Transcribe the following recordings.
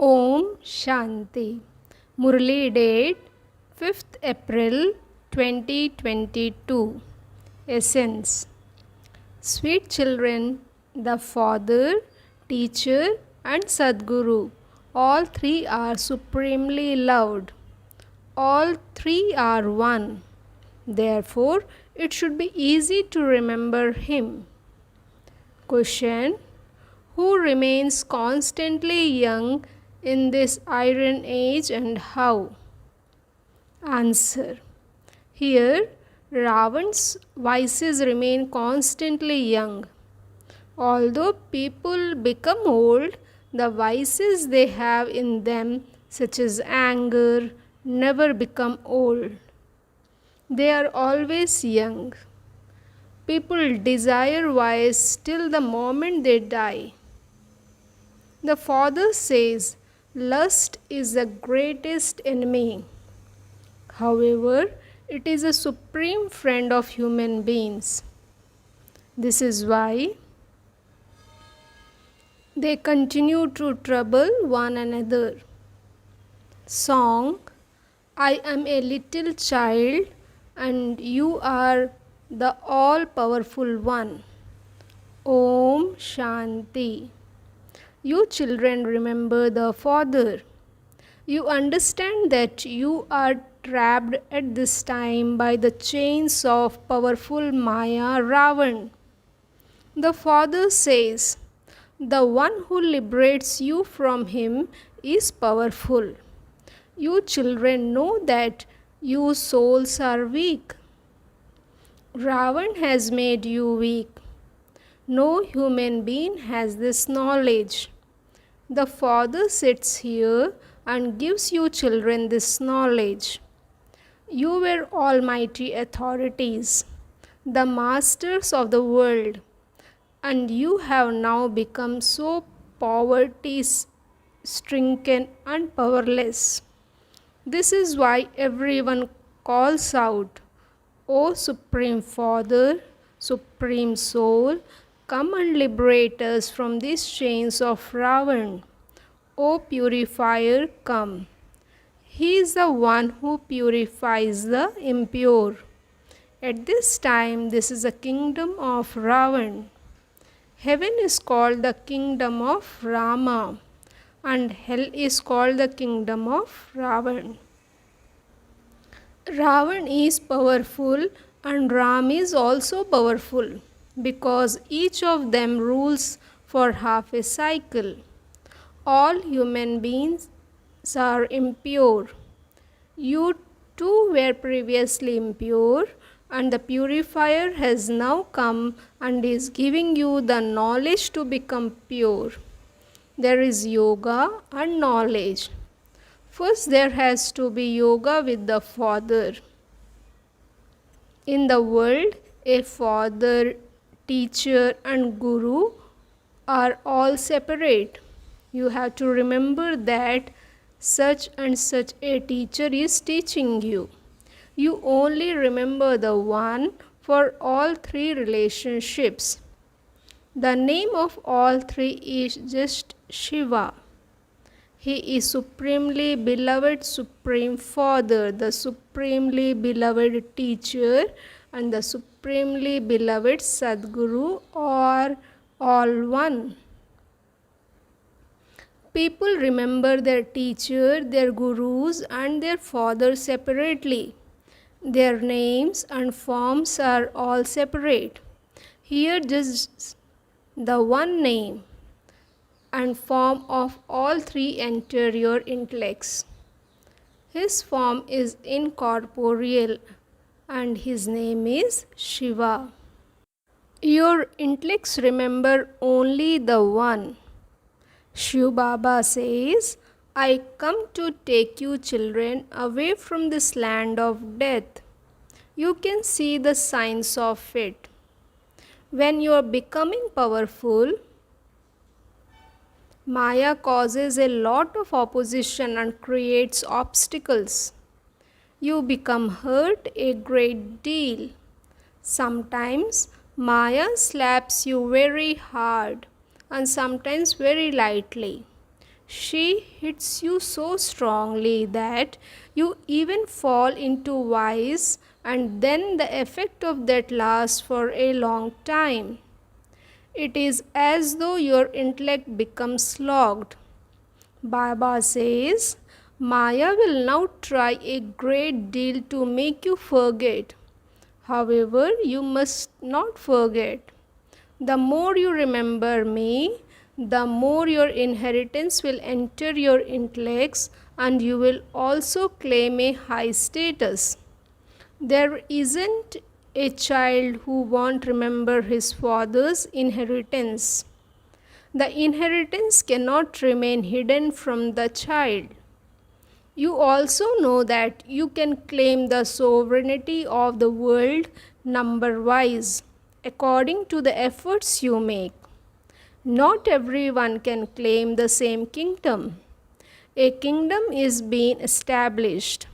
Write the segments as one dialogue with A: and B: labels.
A: Om Shanti. Murli date 5th April 2022. Essence. Sweet children, the Father, Teacher, and Sadguru, all three are supremely loved. All three are one. Therefore, it should be easy to remember Him. Question. Who remains constantly young in this iron age and how? Answer. Here, Ravan's vices remain constantly young. Although people become old, the vices they have in them, such as anger, never become old. They are always young. People desire vice till the moment they die. The Father says, lust is the greatest enemy. However, it is a supreme friend of human beings. This is why they continue to trouble one another. Song. I am a little child and you are the all-powerful one. Om Shanti. You children remember the Father. You understand that you are trapped at this time by the chains of powerful Maya Ravan. The Father says, the one who liberates you from him is powerful. You children know that you souls are weak. Ravan has made you weak. No human being has this knowledge. The Father sits here and gives you children this knowledge. You were almighty authorities, the masters of the world, and you have now become so poverty-stricken and powerless. This is why everyone calls out, O Supreme Father, Supreme Soul, come and liberate us from these chains of Ravan. O Purifier, come. He is the one who purifies the impure. At this time, this is the kingdom of Ravan. Heaven is called the kingdom of Rama, and hell is called the kingdom of Ravan. Ravan is powerful and Ram is also powerful because each of them rules for half a cycle. All human beings are impure. You too were previously impure, and the purifier has now come and is giving you the knowledge to become pure. There is yoga and knowledge. First, there has to be yoga with the Father. In the world, a father, teacher, and guru are all separate. You have to remember that such and such a teacher is teaching you. You only remember the one for all three relationships. The name of all three is just Shiva. He is supremely beloved Supreme Father, the supremely beloved teacher, and the supremely beloved Sadguru, are all one. People remember their teacher, their gurus, and their father separately. Their names and forms are all separate. Here just the one name and form of all three enter your intellects. His form is incorporeal and his name is Shiva. Your intellects remember only the one. Shiv Baba says, I come to take you children away from this land of death. You can see the signs of it. When you are becoming powerful, Maya causes a lot of opposition and creates obstacles. You become hurt a great deal. Sometimes Maya slaps you very hard and sometimes very lightly. She hits you so strongly that you even fall into vice, and then the effect of that lasts for a long time. It is as though your intellect becomes slogged. Baba says, Maya will now try a great deal to make you forget. However, you must not forget. The more you remember me, the more your inheritance will enter your intellects, and you will also claim a high status. There isn't a child who won't remember his father's inheritance. The inheritance cannot remain hidden from the child. You also know that you can claim the sovereignty of the world number wise, according to the efforts you make. Not everyone can claim the same kingdom. A kingdom is being established.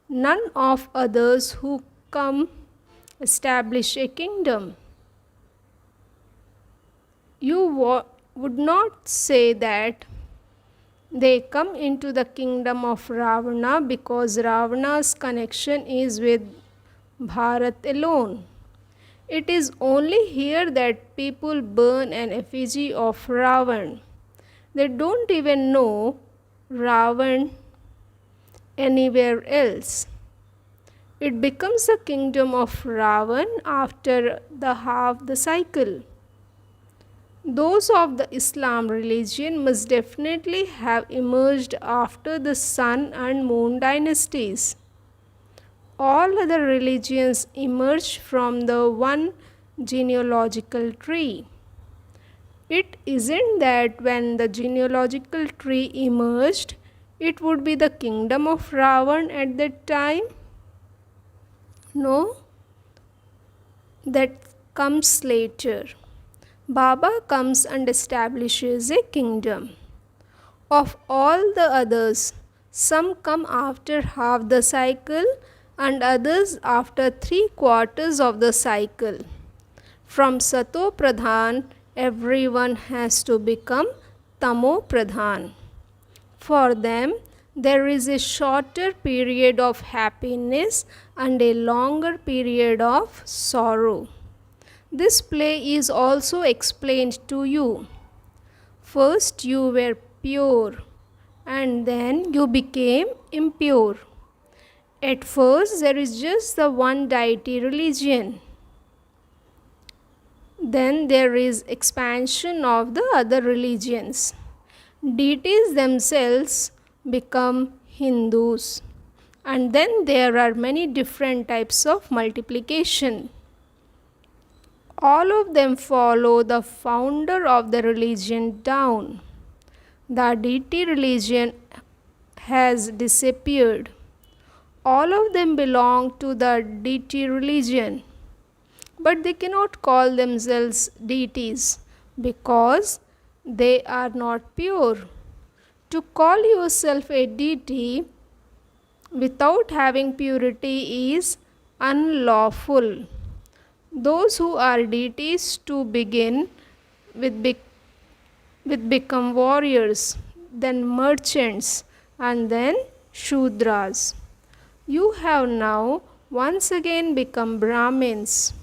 A: None of others who come establish a kingdom. You would not say that they come into the kingdom of Ravana because Ravana's connection is with Bharat alone. It is only here that people burn an effigy of Ravan. They don't even know Ravan anywhere else. It becomes the kingdom of Ravan after the half the cycle. Those of the Islam religion must definitely have emerged after the Sun and Moon dynasties. All other religions emerged from the one genealogical tree. It isn't that when the genealogical tree emerged, it would be the kingdom of Ravan at that time. No, that comes later. Baba comes and establishes a kingdom. Of all the others, some come after half the cycle and others after 3/4 of the cycle. From Sato Pradhan, everyone has to become Tamo Pradhan. For them, there is a shorter period of happiness and a longer period of sorrow. This play is also explained to you. First you were pure and then you became impure. At first there is just the one deity religion. Then there is expansion of the other religions. Deities themselves become Hindus. And then there are many different types of multiplication. All of them follow the founder of the religion down. The deity religion has disappeared. All of them belong to the deity religion, but they cannot call themselves deities because they are not pure. To call yourself a deity without having purity is unlawful. Those who are deities to begin with become warriors, then merchants, and then Shudras. You have now once again become Brahmins.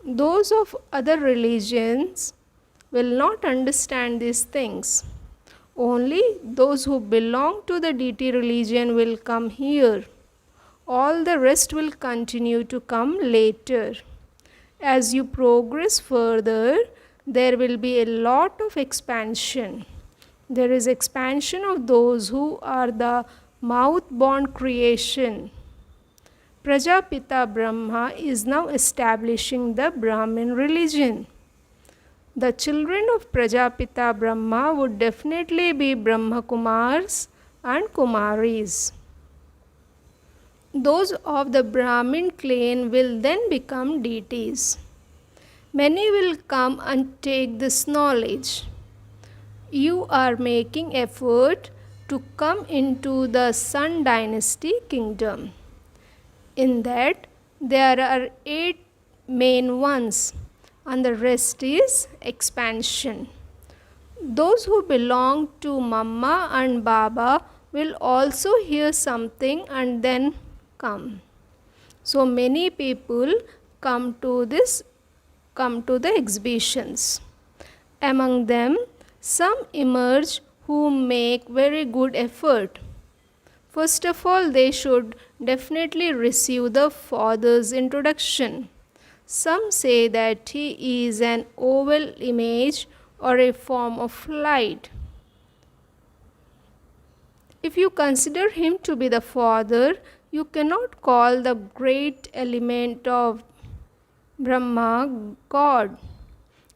A: Those of other religions will not understand these things. Only those who belong to the deity religion will come here. All the rest will continue to come later. As you progress further, there will be a lot of expansion. There is expansion of those who are the mouth-born creation. Prajapita Brahma is now establishing the Brahmin religion. The children of Prajapita Brahma would definitely be Brahma Kumars and Kumaris. Those of the Brahmin clan will then become deities. Many will come and take this knowledge. You are making effort to come into the Sun dynasty kingdom. In that, there are 8 main ones, and the rest is expansion. Those who belong to Mama and Baba will also hear something and then come. So many people come to the exhibitions. Among them, some emerge who make very good effort. First of all, they should definitely receive the Father's introduction. Some say that he is an oval image or a form of light. If you consider him to be the Father, you cannot call the great element of Brahma God.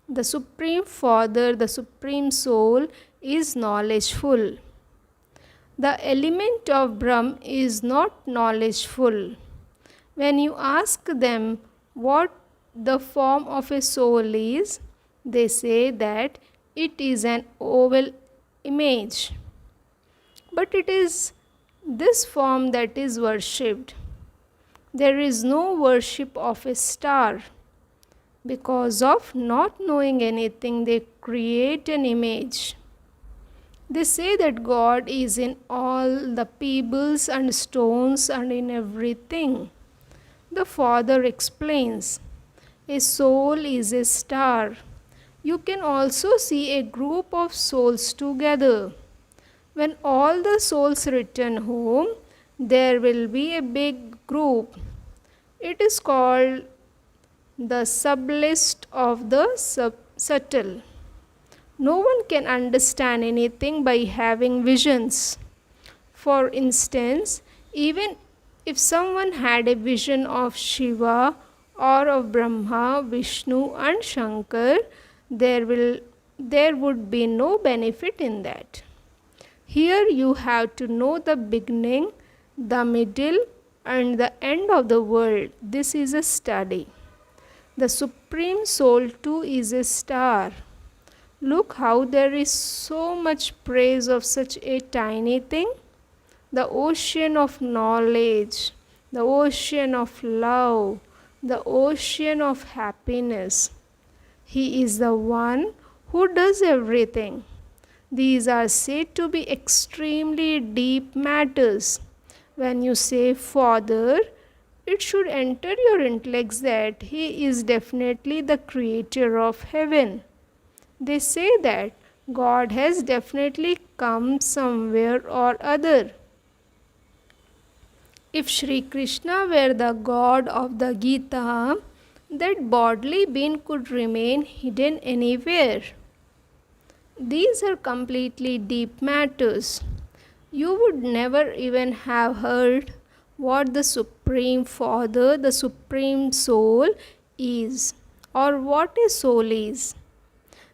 A: The Supreme Father, the Supreme Soul, is knowledgeful. The element of Brahm is not knowledgeful. When you ask them what the form of a soul is, they say that it is an oval image. But it is this form that is worshipped. There is no worship of a star. Because of not knowing anything, they create an image. They say that God is in all the pebbles and stones and in everything. The Father explains, a soul is a star. You can also see a group of souls together. When all the souls return home, there will be a big group. It is called the sublist of the subtle. No one can understand anything by having visions. For instance, even if someone had a vision of Shiva or of Brahma, Vishnu and Shankar, there would be no benefit in that. Here you have to know the beginning, the middle and the end of the world. This is a study. The Supreme Soul too is a star. Look how there is so much praise of such a tiny thing. The ocean of knowledge, the ocean of love, the ocean of happiness. He is the one who does everything. These are said to be extremely deep matters. When you say Father, it should enter your intellect that he is definitely the creator of heaven. They say that God has definitely come somewhere or other. If Sri Krishna were the God of the Gita, that bodily being could remain hidden anywhere. These are completely deep matters. You would never even have heard what the Supreme Father, the Supreme Soul is, or what a soul is.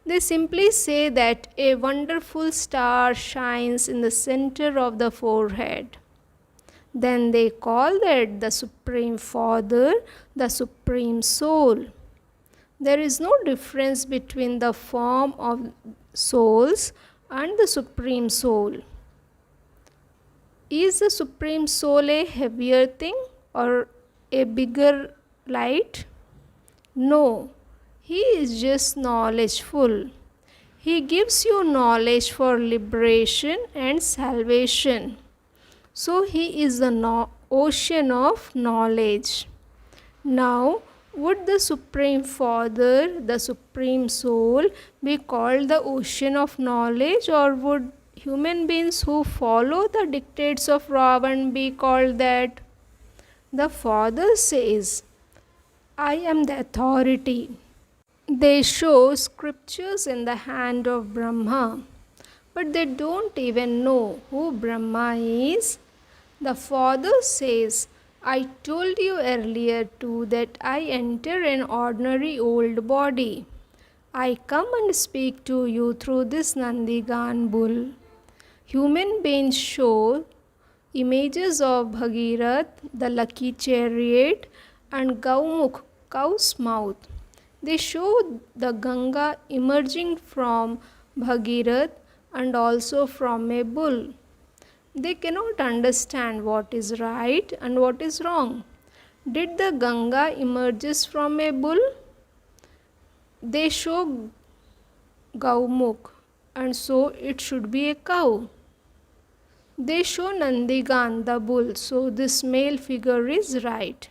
A: They simply say that a wonderful star shines in the center of the forehead. Then they call that the Supreme Father, the Supreme Soul. There is no difference between the form of souls and the Supreme Soul. Is the Supreme Soul a heavier thing or a bigger light? No, he is just knowledgeful. He gives you knowledge for liberation and salvation. So he is the ocean of knowledge. Now, would the Supreme Father, the Supreme Soul, be called the ocean of knowledge, or would human beings who follow the dictates of Ravan be called that? The Father says, I am the authority. They show scriptures in the hand of Brahma, but they don't even know who Brahma is. The Father says, I told you earlier too that I enter an ordinary old body. I come and speak to you through this Nandigan bull. Human beings show images of Bhagirath, the lucky chariot, and Gaumukh, cow's mouth. They show the Ganga emerging from Bhagirath and also from a bull. They cannot understand what is right and what is wrong. Did the Ganga emerges from a bull? They show Gaumukh. and so it should be a cow. They show Nandigan, the bull, so this male figure is right.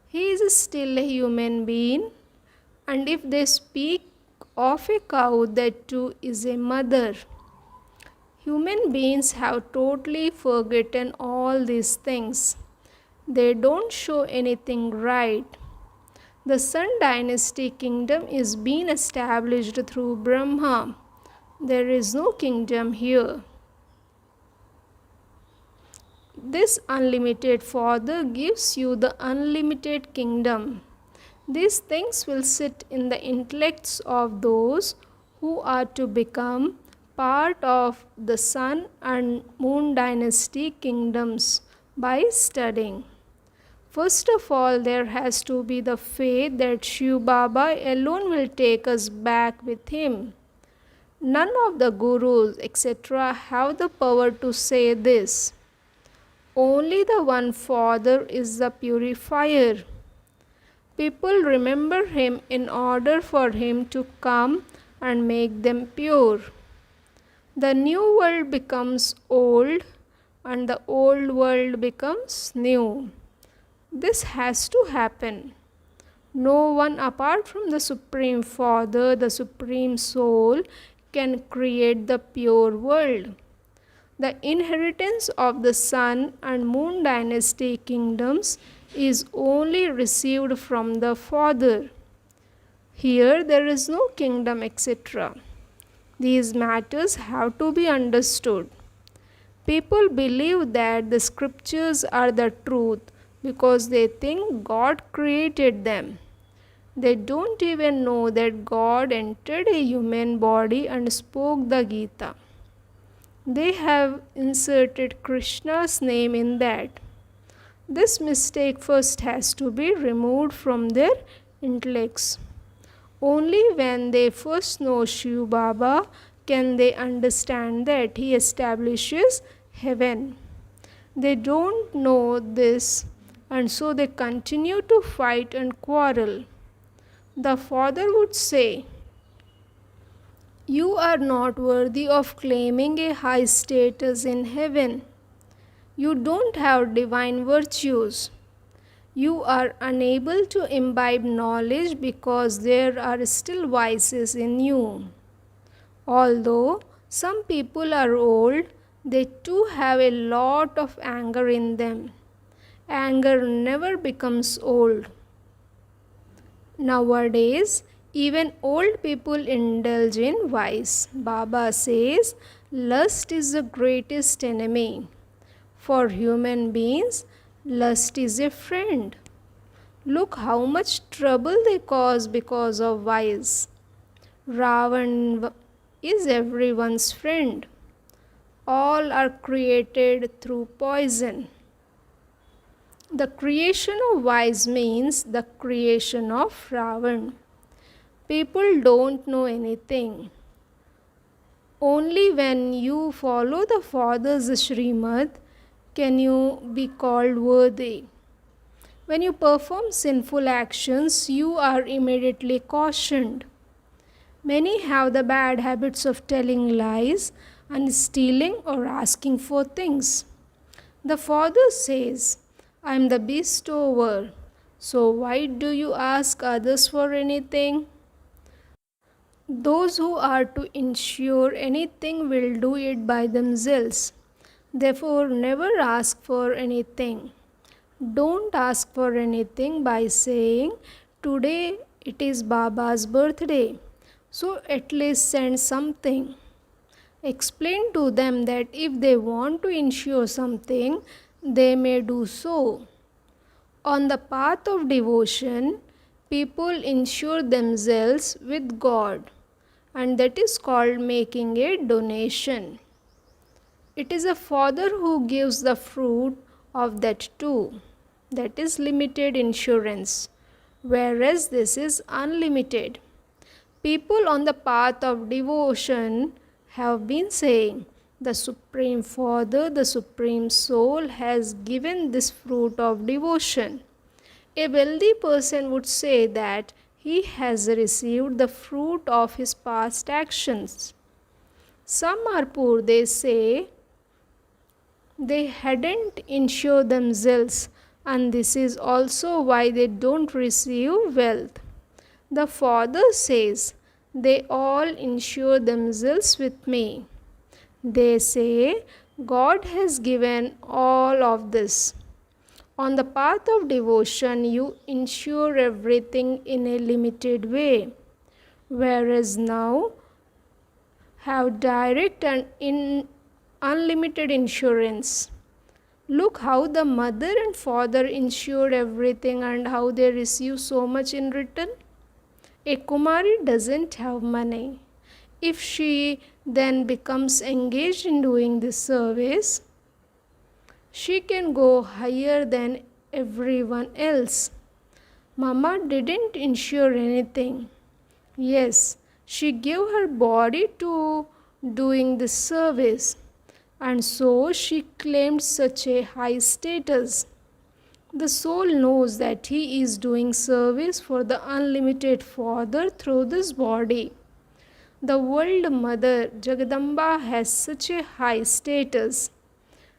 A: He is still a human being, and if they speak of a cow, that too is a mother. Human beings have totally forgotten all these things. They don't show anything right. The Sun Dynasty kingdom is being established through Brahma. There is no kingdom here. This unlimited Father gives you the unlimited kingdom. These things will sit in the intellects of those who are to become part of the Sun and Moon Dynasty kingdoms by studying. First of all, there has to be the faith that Shiv Baba alone will take us back with him. None of the gurus, etc., have the power to say this. Only the one Father is the purifier. People remember him in order for him to come and make them pure. The new world becomes old and the old world becomes new. This has to happen. No one apart from the Supreme Father, the Supreme Soul, can create the pure world. The inheritance of the Sun and Moon Dynasty kingdoms is only received from the Father. Here there is no kingdom, etc. These matters have to be understood. People believe that the scriptures are the truth because they think God created them. They don't even know that God entered a human body and spoke the Gita. They have inserted Krishna's name in that. This mistake first has to be removed from their intellects. Only when they first know Shiv Baba can they understand that he establishes heaven. They don't know this, and so they continue to fight and quarrel. The Father would say, "You are not worthy of claiming a high status in heaven. You don't have divine virtues. You are unable to imbibe knowledge because there are still vices in you. Although some people are old, they too have a lot of anger in them. Anger never becomes old. Nowadays, even old people indulge in vice. Baba says, lust is the greatest enemy. For human beings, lust is a friend. Look how much trouble they cause because of vice. Ravan is everyone's friend. All are created through poison. The creation of vice means the creation of Ravan. People don't know anything. Only when you follow the Father's Srimad can you be called worthy. When you perform sinful actions, you are immediately cautioned. Many have the bad habits of telling lies and stealing or asking for things. The Father says, I am the bestower, so why do you ask others for anything? Those who are to ensure anything will do it by themselves. Therefore, never ask for anything. Don't ask for anything by saying, today it is Baba's birthday, so at least send something. Explain to them that if they want to ensure something, they may do so. On the path of devotion, people ensure themselves with God, and that is called making a donation. It is a Father who gives the fruit of that too. That is limited insurance, whereas this is unlimited. People on the path of devotion have been saying, the Supreme Father, the Supreme Soul has given this fruit of devotion. A wealthy person would say that he has received the fruit of his past actions. Some are poor, they say. They hadn't insured themselves, and this is also why they don't receive wealth. The Father says, they all insure themselves with me. They say, God has given all of this. On the path of devotion, you insure everything in a limited way, whereas now have direct and unlimited insurance. Look how the mother and father insured everything and how they receive so much in return. A Kumari doesn't have money. If she then becomes engaged in doing this service, she can go higher than everyone else. Mama didn't insure anything. Yes, she gave her body to doing this service, and so she claimed such a high status. The soul knows that he is doing service for the unlimited Father through this body. The world mother Jagadamba has such a high status.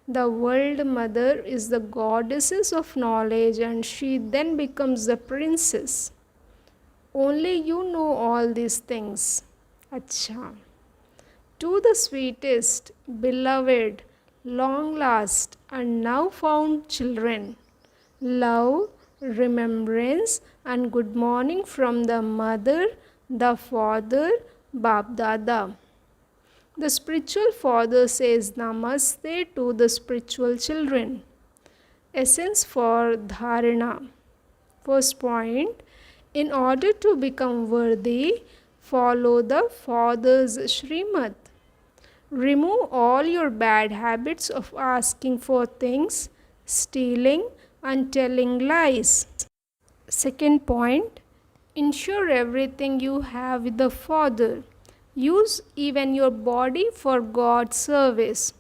A: The world mother is the goddess of knowledge, and she then becomes the princess. Only you know all these things. Acha. To the sweetest, beloved, long last, and now found children, love, remembrance, and good morning from the mother, the father, Bab Dada. The spiritual father says Namaste to the spiritual children. Essence for Dharana. First point, in order to become worthy, follow the Father's Srimad. Remove all your bad habits of asking for things, stealing, and telling lies. Second point, insure everything you have with the Father. Use even your body for God's service.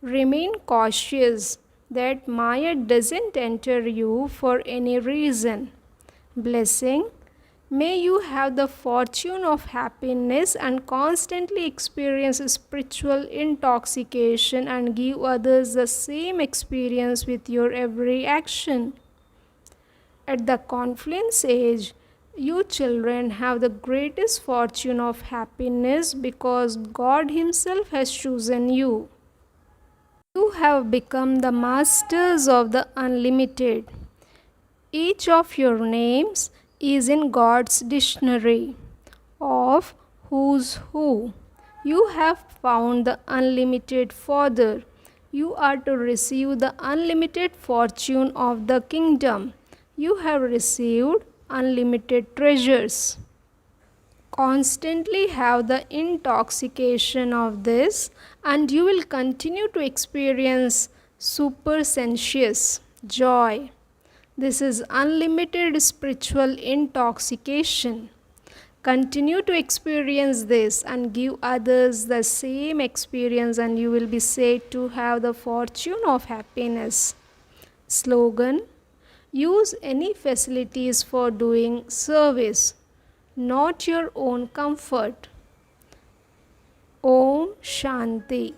A: Remain cautious that Maya doesn't enter you for any reason. Blessing. May you have the fortune of happiness and constantly experience spiritual intoxication and give others the same experience with your every action. At the confluence age, you children have the greatest fortune of happiness because God Himself has chosen you. You have become the masters of the unlimited. Each of your names is in God's dictionary of who's who. You have found the unlimited Father. You are to receive the unlimited fortune of the kingdom. You have received unlimited treasures. Constantly have the intoxication of this, and you will continue to experience supersensuous joy. This is unlimited spiritual intoxication. Continue to experience this and give others the same experience, and you will be said to have the fortune of happiness. Slogan: use any facilities for doing service, not your own comfort. Om Shanti.